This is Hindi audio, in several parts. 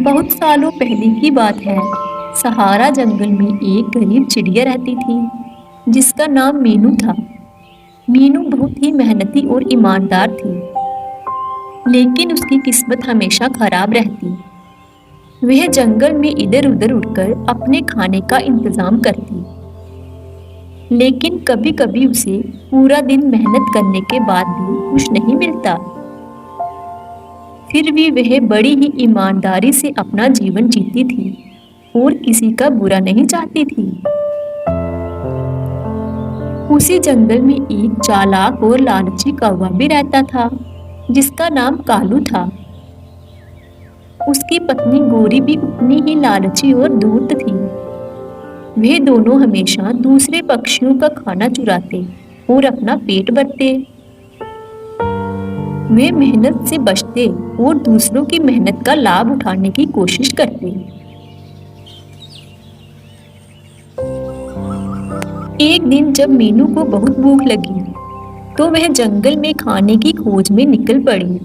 बहुत सालों पहले की बात है। सहारा जंगल में एक गरीब चिड़िया रहती थी जिसका नाम मीनू था। मीनू बहुत ही मेहनती और ईमानदार थी, लेकिन उसकी किस्मत हमेशा खराब रहती। वह जंगल में इधर उधर उड़कर अपने खाने का इंतजाम करती, लेकिन कभी कभी उसे पूरा दिन मेहनत करने के बाद भी कुछ नहीं मिलता। फिर भी वह बड़ी ही ईमानदारी से अपना जीवन जीती थी और किसी का बुरा नहीं चाहती थी। उसी जंगल में एक चालाक और लालची कौवा भी रहता था जिसका नाम कालू था। उसकी पत्नी गोरी भी उतनी ही लालची और धूर्त थी। वे दोनों हमेशा दूसरे पक्षियों का खाना चुराते और अपना पेट भरते। वे मेहनत से बचते और दूसरों की मेहनत का लाभ उठाने की कोशिश करते। एक दिन जब मीनू को बहुत भूख लगी तो वह जंगल में खाने की खोज में निकल पड़ी।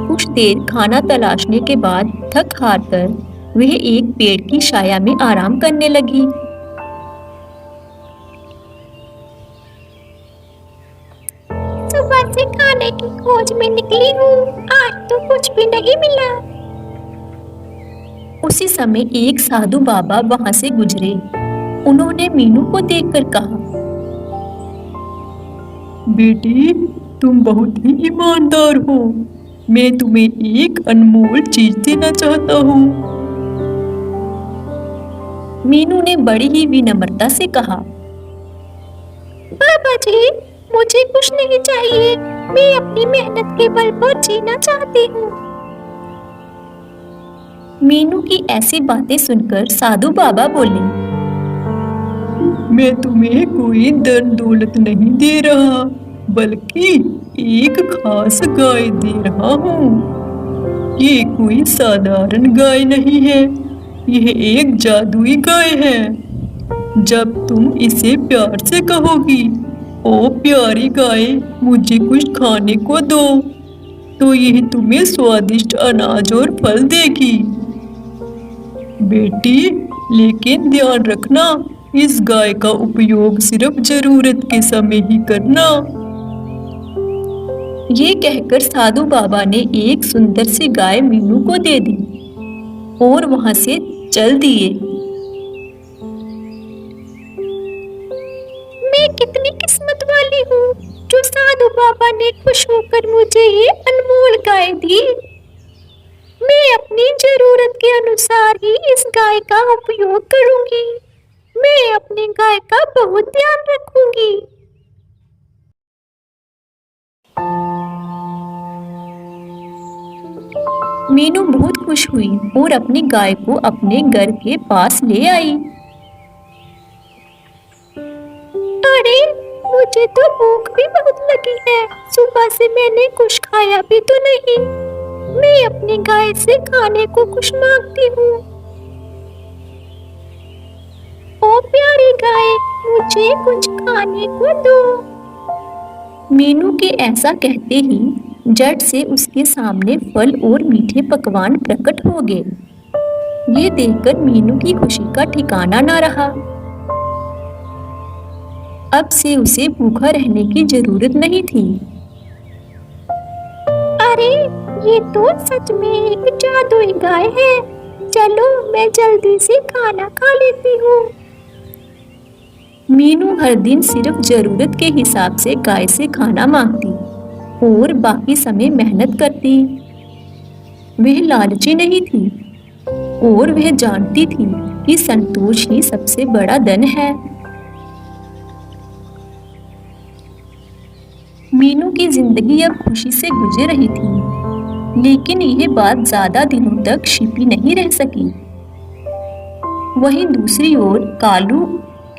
कुछ देर खाना तलाशने के बाद थक हार कर वह एक पेड़ की छाया में आराम करने लगी। सुबह से खाने की खोज में निकली हूँ, आज तो कुछ भी नहीं मिला। उसी समय एक साधु बाबा वहां से गुजरे। उन्होंने मीनू को देखकर कहा, बेटी, तुम बहुत ही ईमानदार हो। मैं तुम्हें एक अनमोल चीज देना चाहता हूँ। मीनू ने बड़ी ही विनम्रता से कहा, बाबा जी, मुझे कुछ नहीं चाहिए। मैं अपनी मेहनत के बल पर जीना चाहती हूँ। मीनू की ऐसी बातें सुनकर साधु बाबा बोले, मैं तुम्हें कोई धन दौलत नहीं दे रहा, बल्कि एक खास गाय दे रहा हूँ। ये कोई साधारण गाय नहीं है, यह एक जादुई गाय है। जब तुम इसे प्यार से कहोगी, ओ प्यारी गाय, मुझे कुछ खाने को दो, तो यह तुम्हें स्वादिष्ट अनाज और फल देगी। बेटी, लेकिन ध्यान रखना, इस गाय का उपयोग सिर्फ जरूरत के समय ही करना। ये कहकर साधु बाबा ने एक सुंदर सी गाय मीनू को दे दी और वहां से चल दिए। मैं कितनी किस्मत वाली हूँ जो साधु बाबा ने खुश होकर मुझे ये अनमोल गाय दी। मैं अपनी जरूरत के अनुसार ही इस गाय का उपयोग करूंगी। मैं अपनी गाय का बहुत ध्यान रखूंगी। मीनू बहुत खुश हुई और अपनी गाय को अपने घर के पास ले आई। अरे, मुझे तो भूख भी बहुत लगी है। सुबह से मैंने कुछ खाया भी तो नहीं। मैं अपनी गाय से खाने को कुछ मांगती हूँ। ओ प्यारी गाय, मुझे कुछ खाने को दो। मीनू के ऐसा कहते ही झट से उसके सामने फल और मीठे पकवान प्रकट हो गए। ये देखकर मीनू की खुशी का ठिकाना न रहा। अब से उसे भूखा रहने की जरूरत नहीं थी। अरे, ये तो सच में एक जादुई गाय है। चलो, मैं जल्दी से खाना खा लेती हूँ। मीनू हर दिन सिर्फ जरूरत के हिसाब से गाय से खाना मांगती और बाकी समय मेहनत करती। वह लालची नहीं थी और वह जानती थी कि संतोष ही सबसे बड़ा धन है। मीनू की जिंदगी अब खुशी से गुजर रही थी, लेकिन यह बात ज्यादा दिनों तक छिपी नहीं रह सकी। वहीं दूसरी ओर कालू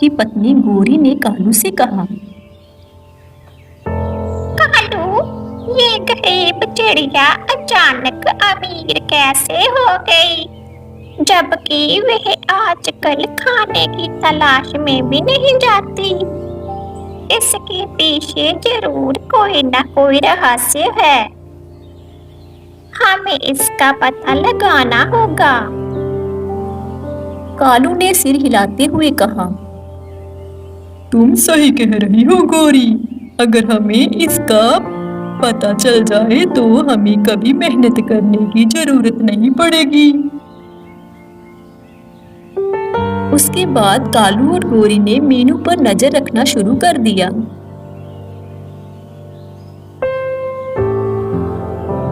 की पत्नी गोरी ने कालू से कहा, कालू, ये गरीब चिड़िया अचानक अमीर कैसे हो गई, जबकि वह आजकल खाने की तलाश में भी नहीं जाती। इसके पीछे जरूर कोई ना कोई रहस्य है। हमें इसका पता लगाना होगा। कालू ने सिर हिलाते हुए कहा। तुम सही कह रही हो गौरी। अगर हमें इसका पता चल जाए तो हमें कभी मेहनत करने की जरूरत नहीं पड़ेगी। उसके बाद कालू और गौरी ने मीनू पर नजर रखना शुरू कर दिया।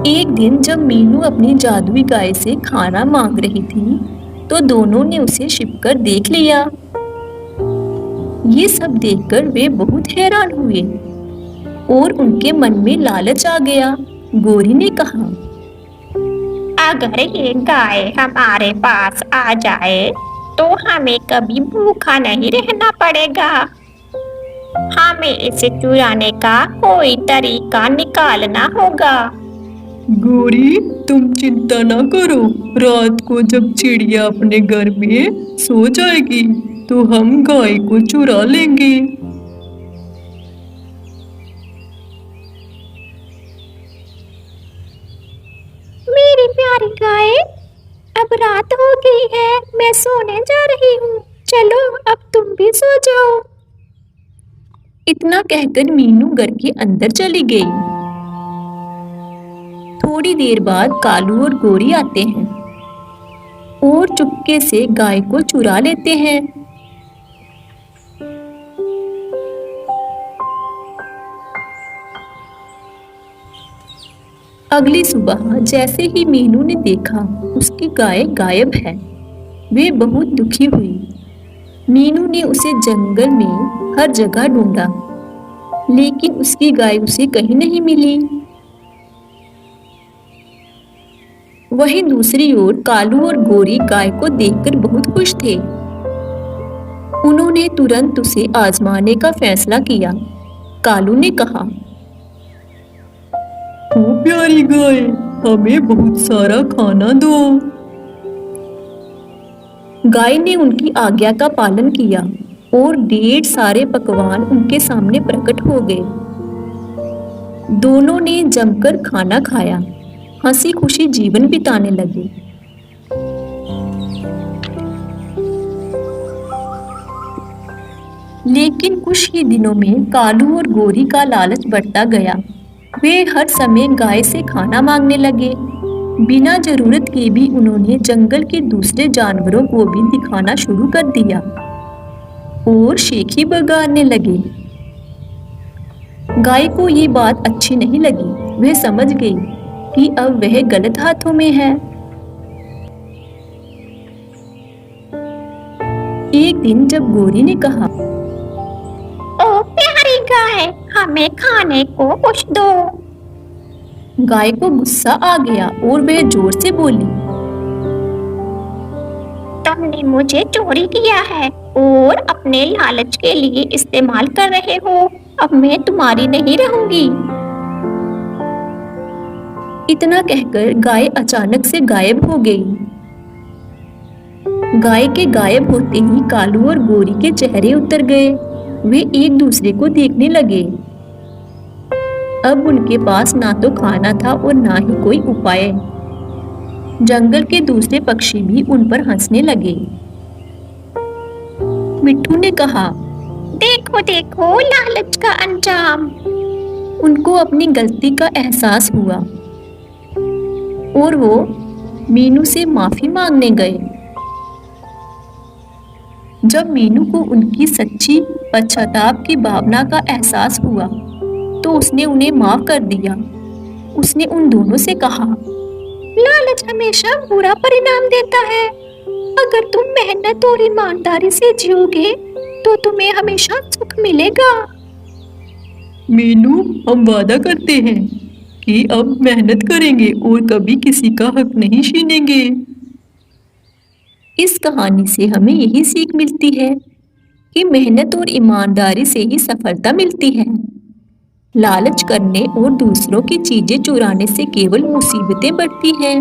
एक दिन जब मीनू अपनी जादुई गाय से खाना मांग रही थी, तो दोनों ने उसे छिपकर देख लिया। ये सब देखकर वे बहुत हैरान हुए और उनके मन में लालच आ गया। गौरी ने कहा, अगर ये गाय हमारे पास आ जाए तो हमें कभी भूखा नहीं रहना पड़ेगा। हमें इसे चुराने का कोई तरीका निकालना होगा। गौरी, तुम चिंता ना करो। रात को जब चिड़िया अपने घर में सो जाएगी तो हम गाय को चुरा लेंगे। मेरी प्यारी गाय, अब रात हो गई है, मैं सोने जा रही हूँ। चलो अब तुम भी सो जाओ। इतना कहकर मीनू घर के अंदर चली गई। थोड़ी देर बाद कालू और गौरी आते हैं और चुपके से गाय को चुरा लेते हैं। अगली सुबह जैसे ही मीनू ने देखा उसकी गाय गायब है, वे बहुत दुखी हुई। मीनू ने उसे जंगल में हर जगह ढूंढा, लेकिन उसकी गाय उसे कहीं नहीं मिली। वहीं दूसरी ओर कालू और गौरी गाय को देखकर बहुत खुश थे। उन्होंने तुरंत उसे आजमाने का फैसला किया। कालू ने कहा, ओ प्यारी गाय, हमें बहुत सारा खाना दो। गाय ने उनकी आज्ञा का पालन किया और ढेर सारे पकवान उनके सामने प्रकट हो गए। दोनों ने जमकर खाना खाया, हंसी खुशी जीवन बिताने लगे। लेकिन कुछ ही दिनों में कालू और गौरी का लालच बढ़ता गया। वे हर समय गाय से खाना मांगने लगे। बिना जरूरत के भी उन्होंने जंगल के दूसरे जानवरों को भी दिखाना शुरू कर दिया और शेखी बगाड़ने लगे। गाय को ये बात अच्छी नहीं लगी। वह समझ गई कि अब वह गलत हाथों में है। एक दिन जब गौरी ने कहा, ओ प्यारी गाय, हमें खाने को कुछ दो। गाय को गुस्सा आ गया और वह जोर से बोली, तुमने मुझे चोरी किया है और अपने लालच के लिए इस्तेमाल कर रहे हो। अब मैं तुम्हारी नहीं रहूंगी। इतना कहकर गाय अचानक से गायब हो गई। गाय के गायब होते ही कालू और गौरी के चेहरे उतर गए। वे एक दूसरे को देखने लगे। अब उनके पास ना तो खाना था और ना ही कोई उपाय। जंगल के दूसरे पक्षी भी उन पर हंसने लगे। मिट्ठू ने कहा, देखो देखो लालच का अंजाम। उनको अपनी गलती का एहसास हुआ और वो मीनू से माफी मांगने गए। जब मीनू को उनकी सच्ची पश्चाताप की भावना का एहसास हुआ तो उसने उन्हें माफ कर दिया। उसने उन दोनों से कहा, लालच हमेशा बुरा परिणाम देता है। अगर तुम मेहनत और ईमानदारी से जियोगे तो तुम्हें हमेशा सुख मिलेगा। मीनू, हम वादा करते हैं कि अब मेहनत करेंगे और कभी किसी का हक नहीं छीनेंगे। इस कहानी से हमें यही सीख मिलती है कि मेहनत और ईमानदारी से ही सफलता मिलती है। लालच करने और दूसरों की चीजें चुराने से केवल मुसीबतें बढ़ती हैं।